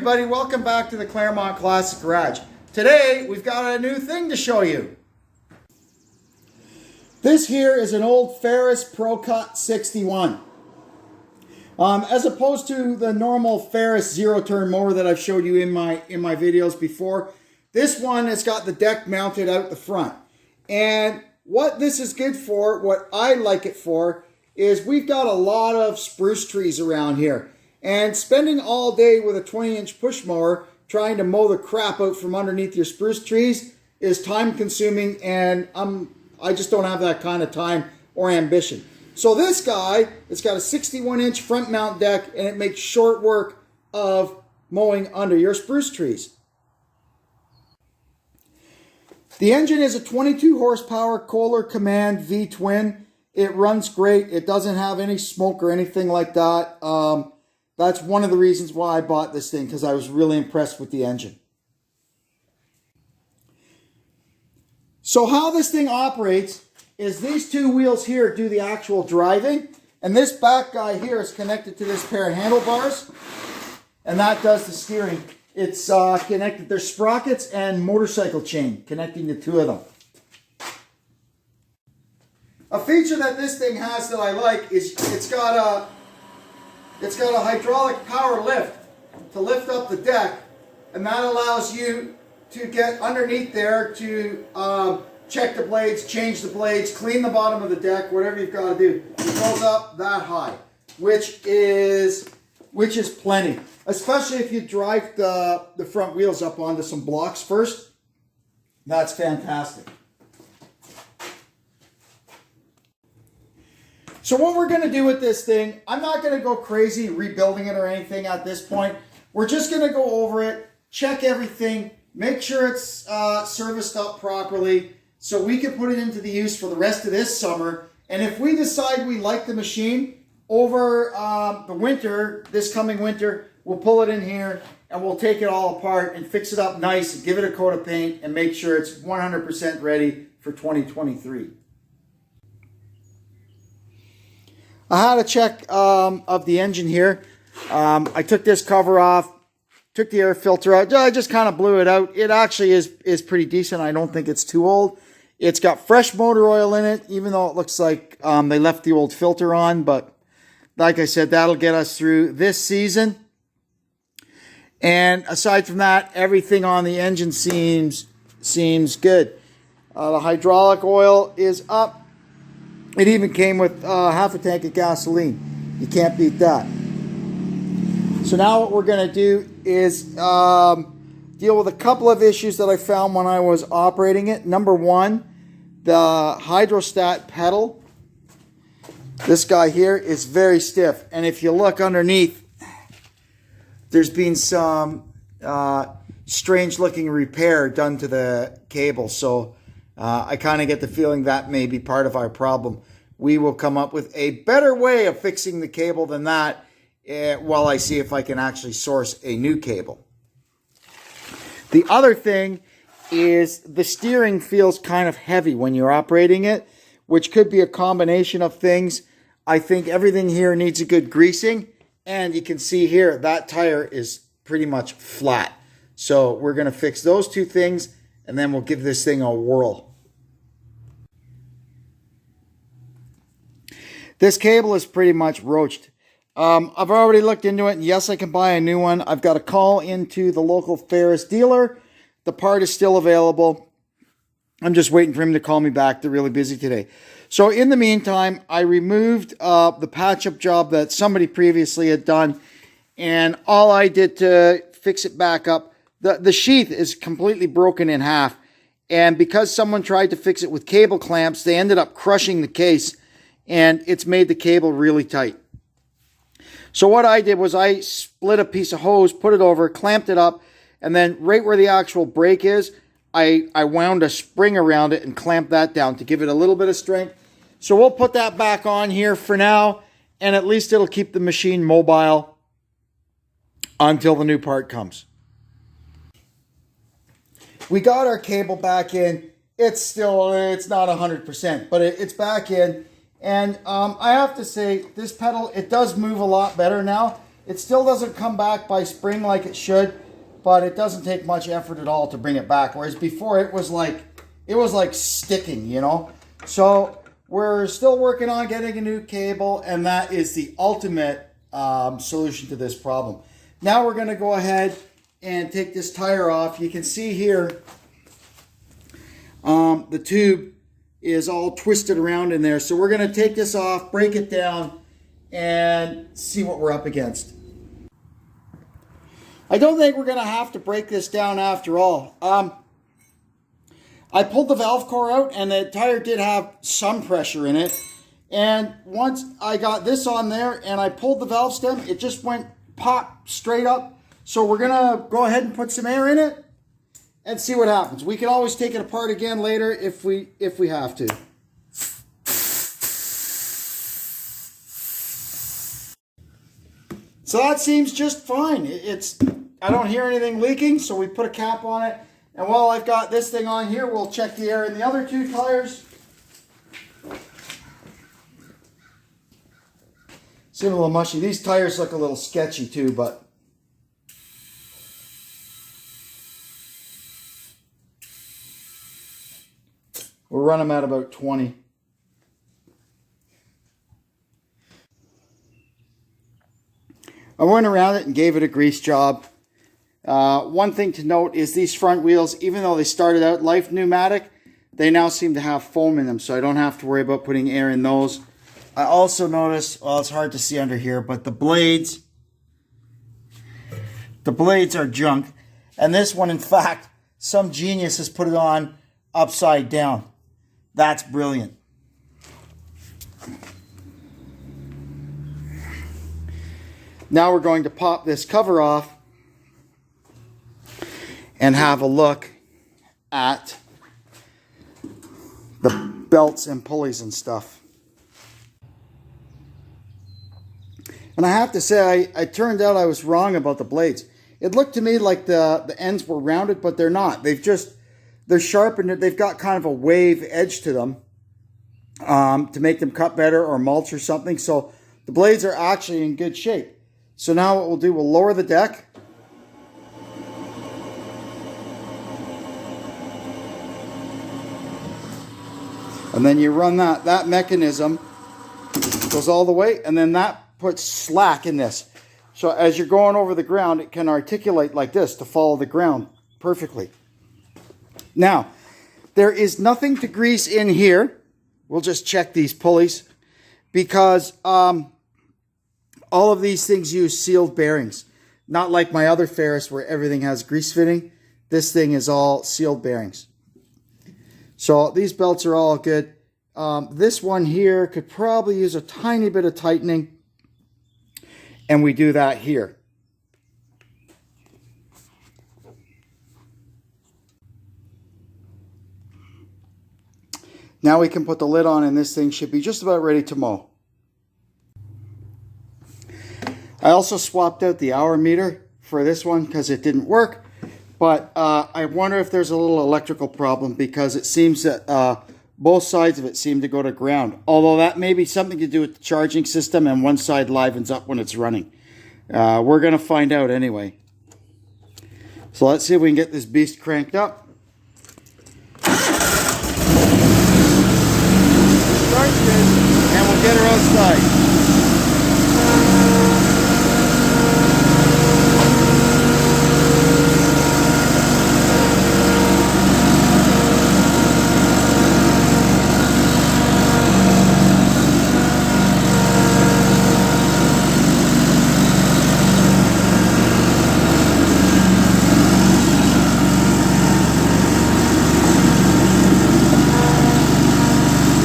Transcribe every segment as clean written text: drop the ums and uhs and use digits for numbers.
everybody, welcome back to the Claremont Classic Garage. Today we've got a new thing to show you. This here is an old Ferris Pro Cut 61. As opposed to the normal Ferris zero-turn mower that I've showed you in my videos before, this one has got the deck mounted out the front. And what this is good for, what I like it for, is we've got a lot of spruce trees around here. And spending all day with a 20-inch push mower trying to mow the crap out from underneath your spruce trees is time consuming, and I just don't have that kind of time or ambition. So this guy, it's got a 61-inch front mount deck, and it makes short work of mowing under your spruce trees. The engine is a 22 horsepower Kohler Command V-twin. It runs great. It doesn't have any smoke or anything like that. That's one of the reasons why I bought this thing, because I was really impressed with the engine. So how this thing operates is these two wheels here do the actual driving, and this back guy here is connected to this pair of handlebars, and that does the steering. It's connected, there's sprockets and motorcycle chain connecting the two of them. A feature that this thing has that I like is it's got a hydraulic power lift to lift up the deck, and that allows you to get underneath there to check the blades, change the blades, clean the bottom of the deck, whatever you've got to do. It goes up that high, which is plenty, especially if you drive the front wheels up onto some blocks first. That's fantastic. So what we're going to do with this thing, I'm not going to go crazy rebuilding it or anything at this point. We're just going to go over it, check everything, make sure it's serviced up properly so we can put it into the use for the rest of this summer. And if we decide we like the machine over the winter, this coming winter, we'll pull it in here and we'll take it all apart and fix it up nice and give it a coat of paint and make sure it's 100% ready for 2023. I had a check of the engine here. I took this cover off, took the air filter out. I just kind of blew it out. It actually is pretty decent. I don't think it's too old. It's got fresh motor oil in it, even though it looks like they left the old filter on. But like I said, that'll get us through this season. And aside from that, everything on the engine seems good. The hydraulic oil is up. It even came with half a tank of gasoline. You can't beat that. So now what we're going to do is deal with a couple of issues that I found when I was operating it. Number one, the Hydrostat pedal. This guy here is very stiff. And if you look underneath, there's been some strange looking repair done to the cable. So I kind of get the feeling that may be part of our problem. We will come up with a better way of fixing the cable than that while I see if I can actually source a new cable. The other thing is the steering feels kind of heavy when you're operating it, which could be a combination of things. I think everything here needs a good greasing, and you can see here that tire is pretty much flat. So we're going to fix those two things, and then we'll give this thing a whirl. This cable is pretty much roached. I've already looked into it, and yes, I can buy a new one. I've got a call into the local Ferris dealer. The part is still available. I'm just waiting for him to call me back. They're really busy today. So in the meantime, I removed the patch-up job that somebody previously had done, and all I did to fix it back up, the sheath is completely broken in half, and because someone tried to fix it with cable clamps, they ended up crushing the case, and it's made the cable really tight. So what I did was I split a piece of hose, put it over, clamped it up, and then right where the actual brake is, I wound a spring around it and clamped that down to give it a little bit of strength. So we'll put that back on here for now, and at least it'll keep the machine mobile until the new part comes. We got our cable back in. It's not 100%, but it's back in. And I have to say, this pedal, it does move a lot better now. It still doesn't come back by spring like it should, but it doesn't take much effort at all to bring it back. Whereas before it was like sticking, you know. So we're still working on getting a new cable, and that is the ultimate solution to this problem. Now we're going to go ahead and take this tire off. You can see here the tube is all twisted around in there. So we're going to take this off, break it down, and see what we're up against. I don't think we're going to have to break this down after all. I pulled the valve core out, and the tire did have some pressure in it. And once I got this on there and I pulled the valve stem, it just went pop straight up. So we're going to go ahead and put some air in it and see what happens. We can always take it apart again later if we have to. So that seems just fine. I don't hear anything leaking, so we put a cap on it. And while I've got this thing on here, we'll check the air in the other two tires. Seem a little mushy. These tires look a little sketchy too, but we'll run them at about 20. I went around it and gave it a grease job. One thing to note is these front wheels, even though they started out life pneumatic, they now seem to have foam in them, so I don't have to worry about putting air in those. I also noticed, well, it's hard to see under here, but the blades are junk. And this one, in fact, some genius has put it on upside down. That's brilliant. Now we're going to pop this cover off and have a look at the belts and pulleys and stuff. And I have to say, I turned out I was wrong about the blades. It looked to me like the ends were rounded, but they're not. They're sharpened. They've got kind of a wave edge to them to make them cut better, or mulch or something. So the blades are actually in good shape. So now what we'll do, we'll lower the deck. And then you run that mechanism goes all the way, and then that puts slack in this. So as you're going over the ground, it can articulate like this to follow the ground perfectly. Now, there is nothing to grease in here. We'll just check these pulleys because all of these things use sealed bearings. Not like my other Ferris where everything has grease fitting. This thing is all sealed bearings. So these belts are all good. This one here could probably use a tiny bit of tightening. And we do that here. Now we can put the lid on, and this thing should be just about ready to mow. I also swapped out the hour meter for this one because it didn't work. But I wonder if there's a little electrical problem, because it seems that both sides of it seem to go to ground. Although that may be something to do with the charging system, and one side livens up when it's running. We're going to find out anyway. So let's see if we can get this beast cranked up. Start this, and we'll get her outside.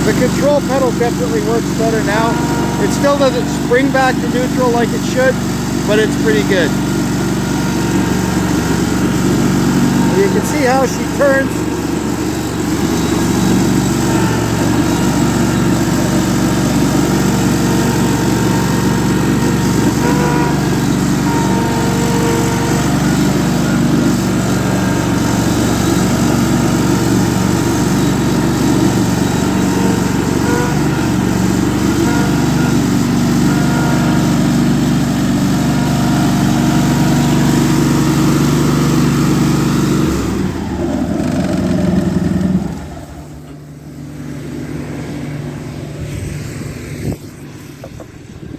The control pedal definitely works better now. It still doesn't spring back to neutral like it should, but it's pretty good. You can see how she turns.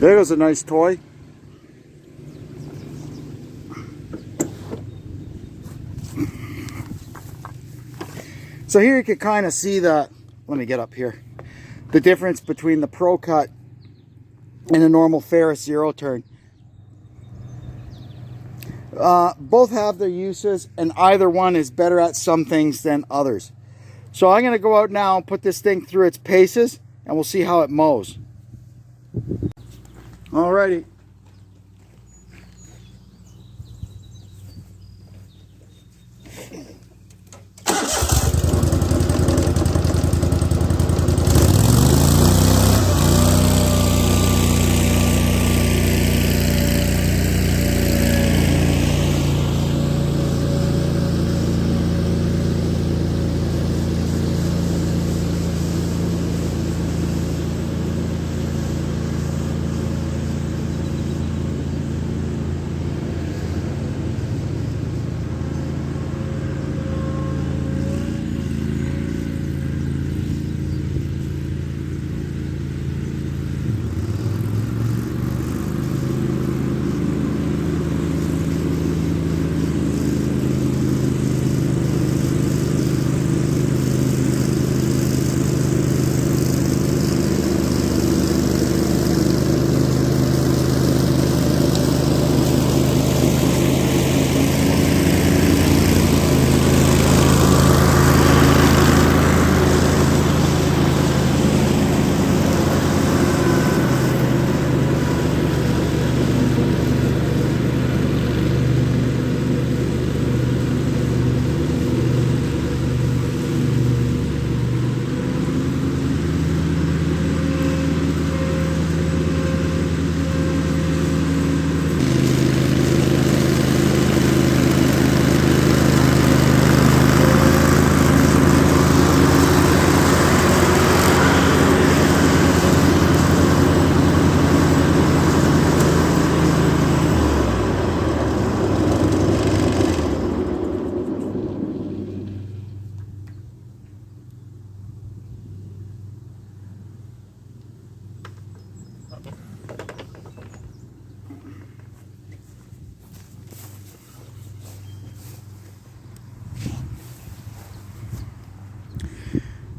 There goes a nice toy. So here you can kind of see the, let me get up here, the difference between the Pro Cut and a normal Ferris zero turn. Both have their uses, and either one is better at some things than others. So I'm going to go out now and put this thing through its paces, and we'll see how it mows. Alrighty.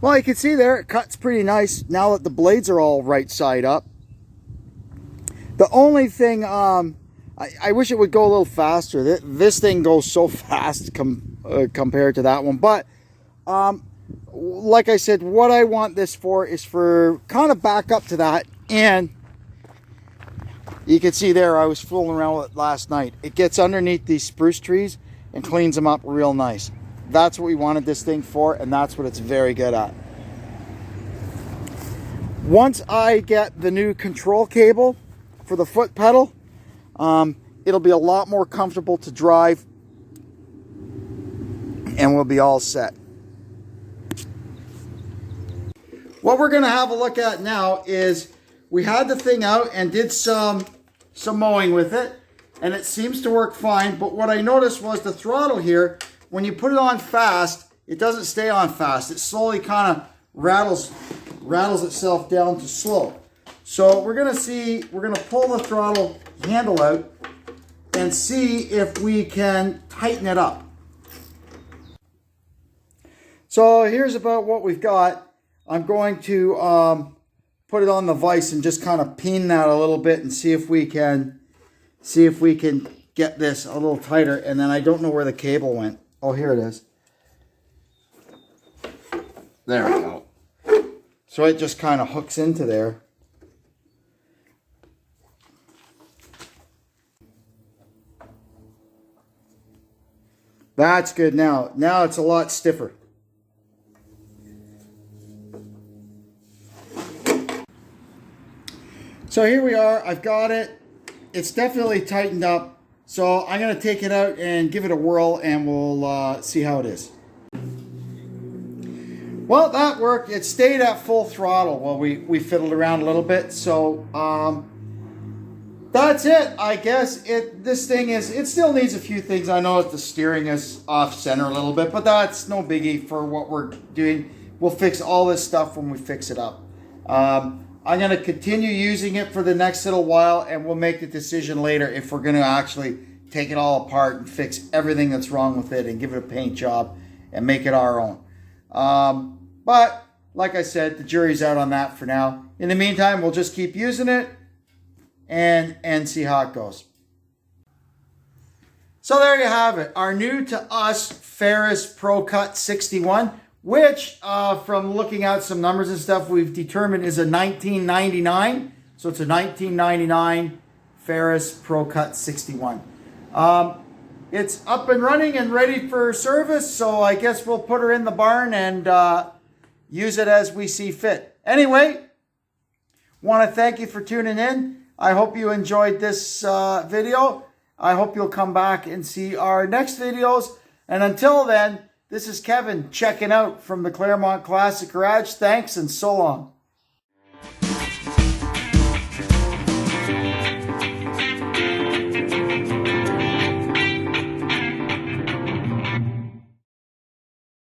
Well, you can see there, it cuts pretty nice now that the blades are all right side up. The only thing, I wish it would go a little faster. This thing goes so fast compared to that one. But, like I said, what I want this for is for kind of back up to that. And you can see there, I was fooling around with it last night. It gets underneath these spruce trees and cleans them up real nice. That's what we wanted this thing for, and that's what it's very good at. Once I get the new control cable for the foot pedal, it'll be a lot more comfortable to drive, and we'll be all set. What we're going to have a look at now is we had the thing out and did some mowing with it, and it seems to work fine. But what I noticed was the throttle here, when you put it on fast, it doesn't stay on fast. It slowly kind of rattles itself down to slow. So we're going to pull the throttle handle out and see if we can tighten it up. So here's about what we've got. I'm going to put it on the vise and just kind of pin that a little bit and see if we can get this a little tighter. And then I don't know where the cable went. Oh, here it is. There we go. So it just kind of hooks into there. That's good now. Now it's a lot stiffer. So here we are. I've got it. It's definitely tightened up. So I'm going to take it out and give it a whirl, and we'll see how it is. Well, that worked. It stayed at full throttle while we fiddled around a little bit. So that's it, I guess. This thing it still needs a few things. I know that the steering is off center a little bit, but that's no biggie for what we're doing. We'll fix all this stuff when we fix it up. I'm going to continue using it for the next little while, and we'll make the decision later if we're going to actually take it all apart and fix everything that's wrong with it and give it a paint job and make it our own. But like I said, the jury's out on that for now. In the meantime, we'll just keep using it and see how it goes. So there you have it, our new to us Ferris Pro Cut 61, which from looking at some numbers and stuff, we've determined is a 1999. So it's a 1999 Ferris Pro Cut 61. It's up and running and ready for service, so I guess we'll put her in the barn and use it as we see fit. Anyway, want to thank you for tuning in. I hope you enjoyed this video. I hope you'll come back and see our next videos. And until then, this is Kevin checking out from the Claremont Classic Garage. Thanks and so long.